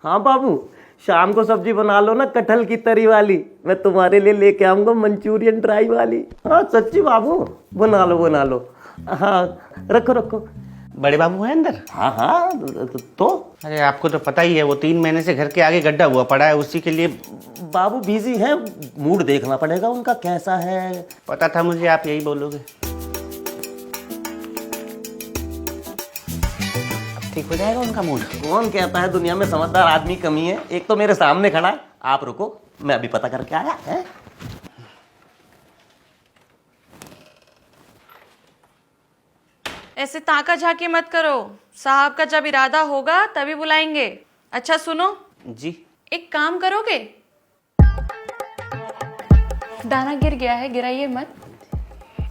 हाँ बाबू, शाम को सब्जी बना लो ना कटहल की तरी वाली। मैं तुम्हारे लिए लेके आऊंगा मंचूरियन ड्राई वाली। हाँ सच्ची बाबू, बना लो बना लो। हाँ रखो रखो। बड़े बाबू हैं अंदर? हाँ हाँ तो अरे आपको तो पता ही है, वो 3 महीने से घर के आगे गड्ढा हुआ पड़ा है, उसी के लिए। बाबू बिजी है, मूड देखना पड़ेगा उनका कैसा है। पता था मुझे आप यही बोलोगे। अब ठीक हो जाएगा उनका मूड। कौन कहता है दुनिया में समझदार आदमी कमी है। एक तो मेरे सामने खड़ा है। आप रुको, मैं अभी पता करके आया है। ऐसे ताका झाकी मत करो, साहब का जब इरादा होगा तभी बुलाएंगे। अच्छा सुनो, जी। एक काम करोगे? दाना गिर गया है, गिराइए मत।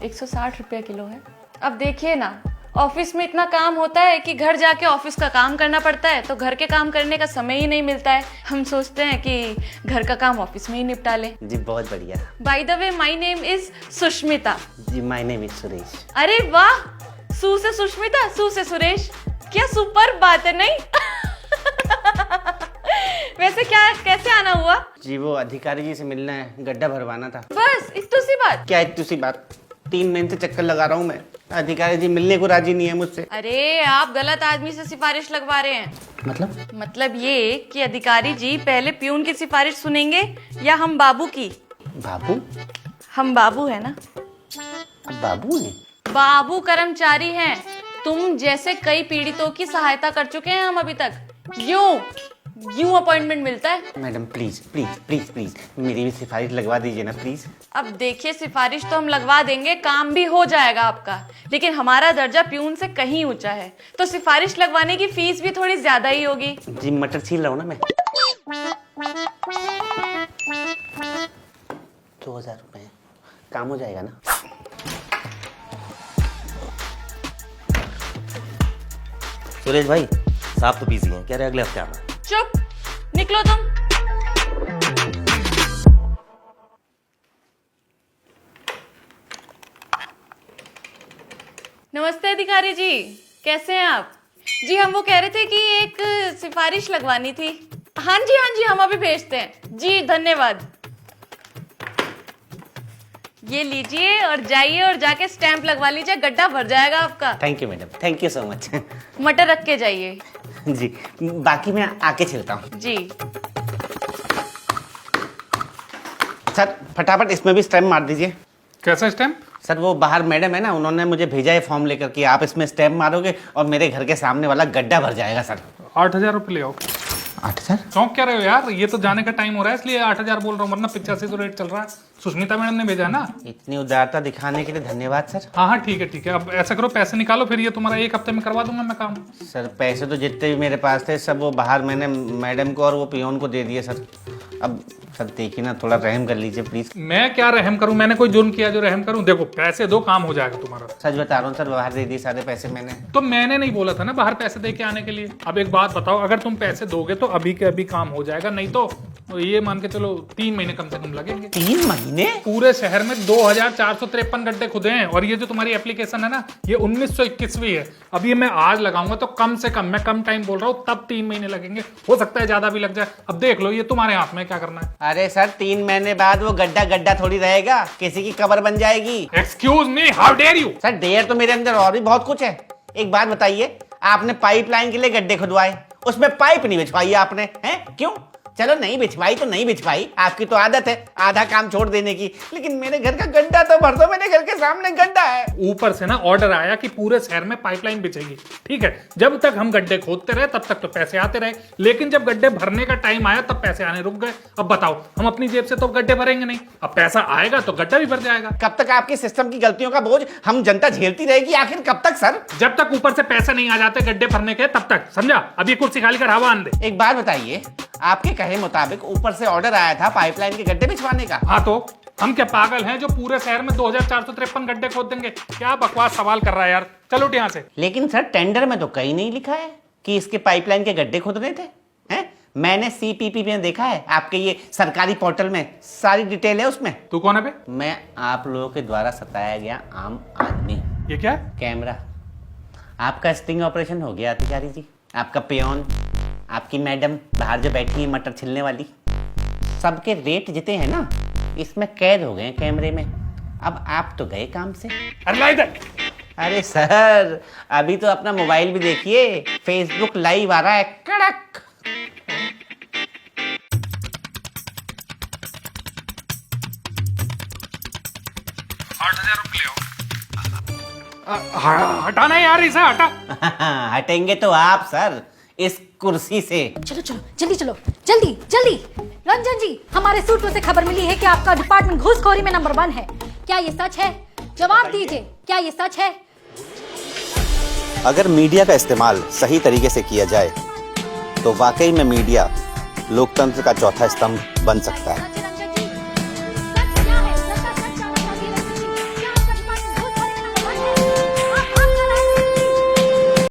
160 रुपया किलो है। अब देखिए ना, ऑफिस में इतना काम होता है कि घर जाके ऑफिस का काम करना पड़ता है, तो घर के काम करने का समय ही नहीं मिलता है। हम सोचते हैं कि घर का काम ऑफिस में ही निपटा लें। जी बहुत बढ़िया। By the way, my name is Sushmita. जी माय नेम इज सुरेश। अरे वाह, सू से सुष्मिता, सू से सुरेश, क्या सुपर बात है नहीं? वैसे क्या कैसे आना हुआ? जी वो अधिकारी जी से मिलना है, गड्ढा भरवाना था। बस इतनी सी बात? क्या इतनी सी बात? 3 महीने से चक्कर लगा रहा हूँ मैं, अधिकारी जी मिलने को राजी नहीं है मुझसे। अरे आप गलत आदमी से सिफारिश लगवा रहे हैं। मतलब ये कि अधिकारी जी पहले प्यून की सिफारिश सुनेंगे या हम बाबू की? बाबू? हम बाबू है ना। अब बाबू है? बाबू कर्मचारी हैं। तुम जैसे कई पीड़ितों की सहायता कर चुके हैं हम अभी तक। यूं अपॉइंटमेंट मिलता है। Madam please please please please मेरी भी सिफारिश लगवा दीजिए ना प्लीज। अब देखिए, सिफारिश तो हम लगवा देंगे, काम भी हो जाएगा आपका, लेकिन हमारा दर्जा प्यून से कहीं ऊंचा है, तो सिफारिश लगवाने की फीस भी थोड़ी ज्यादा ही होगी। जी मटर छील रहा हूँ ना मैं। 2000 रुपए काम हो जाएगा ना? सुरेश भाई, साहब तो बिजी हैं, कह रहे अगले हफ्ते आना। चुप, निकलो तुम। नमस्ते अधिकारी जी, कैसे हैं आप? जी हम वो कह रहे थे कि एक सिफारिश लगवानी थी। हाँ जी हम अभी भेजते हैं जी, धन्यवाद। ये लीजिए और जाइए और जाके स्टैंप लगवा लीजिए, गड्ढा भर जाएगा आपका। Thank you madam, thank you so much. मटर रख के जाइए। जी बाकी मैं आके चलता हूँ। जी सर फटाफट इसमें भी स्टैम्प मार दीजिए। कैसा स्टैम्प? सर वो बाहर मैडम है ना, उन्होंने मुझे भेजा है फॉर्म लेकर कि आप इसमें स्टैम्प मारोगे और मेरे घर के सामने वाला गड्ढा भर जाएगा सर। 8,000 रुपये ले आओ। 8,000? चौंक क्या रहे हो यार, ये तो जाने का टाइम हो रहा है इसलिए 8,000 बोल रहा हूँ, वरना 85 तो रेट चल रहा है। सुष्मिता मैडम ने भेजा है ना। इतनी उदारता दिखाने के लिए धन्यवाद सर। हाँ ठीक है। अब ऐसा करो, पैसे निकालो, फिर ये तुम्हारा 1 हफ्ते में करवा दूंगा मैं काम। सर पैसे तो जितने भी मेरे पास थे सब वो बाहर मैंने मैडम को और वो पियोन को दे दिए सर। अब सर देखिए ना, थोड़ा रहम कर लीजिए प्लीज। मैं क्या रहम करूं? मैंने कोई जुर्म किया जो रहम करूं? देखो पैसे दो, काम हो जाएगा तुम्हारा। सच बता रहा हूँ सर, बाहर दे दिए सारे पैसे मैंने। तो मैंने नहीं बोला था ना बाहर पैसे दे के आने के लिए। अब एक बात बताओ, अगर तुम पैसे दोगे तो अभी के अभी काम हो जाएगा, नहीं तो ये मान के चलो 3 महीने कम से कम लगेंगे। 3 महीने? पूरे शहर में 2453 गड्ढे खुदे हैं, और ये जो तुम्हारी एप्लीकेशन है ना, ये 1921वीं है। अब ये मैं आज लगाऊंगा तो कम से कम, मैं कम टाइम बोल रहा हूँ, तब 3 महीने लगेंगे, हो सकता है ज्यादा भी लग जाए। अब देख लो, ये तुम्हारे हाथ में क्या करना है। अरे सर 3 महीने बाद वो गड्ढा थोड़ी रहेगा, किसी की कब्र बन जाएगी। Excuse me, how dare you? Sir dare तो मेरे अंदर और भी बहुत कुछ है। एक बात बताइए, आपने पाइपलाइन के लिए गड्ढे खुदवाए, उसमें पाइप नहीं बिछवाई आपने, हैं? क्यों? चलो नहीं बिछवाई तो नहीं बिछवाई, आपकी तो आदत है आधा काम छोड़ देने की, लेकिन मेरे घर का गड्ढा तो भर दो, मेरे घर के सामने गड्ढा है। ऊपर से ना ऑर्डर आया कि पूरे शहर में पाइपलाइन बिछेगी, ठीक है। जब तक हम गड्ढे खोदते रहे तब तक तो पैसे आते रहे, लेकिन जब गड्ढे भरने का टाइम आया तब पैसे आने रुक गए। अब बताओ, हम अपनी जेब से तो गड्ढे भरेंगे नहीं, अब पैसा आएगा तो गड्ढा भी भर जाएगा। कब तक आपकी सिस्टम की गलतियों का बोझ हम जनता झेलती रहेगी? आखिर कब तक सर? जब तक ऊपर से पैसे नहीं आ जाते गड्ढे भरने के, तब तक, समझा? अब ये कुर्सी खाली कर हवा आन दे। एक बात बताइए, आपके कहे मुताबिक ऊपर से ऑर्डर आया था पाइपलाइन के गड्ढे बिछवाने का। हाँ तो हम क्या पागल हैं जो पूरे शहर में 2453 गड्ढे खोद देंगे? क्या बकवास सवाल कर रहा है यार, चलो उठ यहाँ से। लेकिन सर टेंडर में तो कहीं नहीं लिखा है कि इसके पाइपलाइन के गड्ढे खोदने थे, हैं? मैंने CPP में देखा है, आपके ये सरकारी पोर्टल में सारी डिटेल है उसमें। तू कौन है बे? मैं आप लोगों के द्वारा सताया गया आम आदमी। ये क्या है? कैमरा। आपका स्टिंग ऑपरेशन हो गया अधिकारी जी। आपका पेन आपकी मैडम बाहर जो बैठी है मटर छिलने वाली, सबके रेट जितने हैं ना इसमें कैद हो गए हैं कैमरे में। अब आप तो गए काम से। अरे ला इधर। अरे सर, अभी तो अपना मोबाइल भी देखिए, फेसबुक लाइव आ रहा है कड़क। हटाना यार इसे, हटा। हटेंगे तो आप सर इस कुर्सी से। चलो चलो जल्दी चलो, जल्दी जल्दी। रंजन जी, हमारे सूत्रों से खबर मिली है कि आपका डिपार्टमेंट घूसखोरी में नंबर 1 है। क्या ये सच है? जवाब दीजिए, क्या ये सच है? अगर मीडिया का इस्तेमाल सही तरीके से किया जाए तो वाकई में मीडिया लोकतंत्र का चौथा स्तंभ बन सकता है।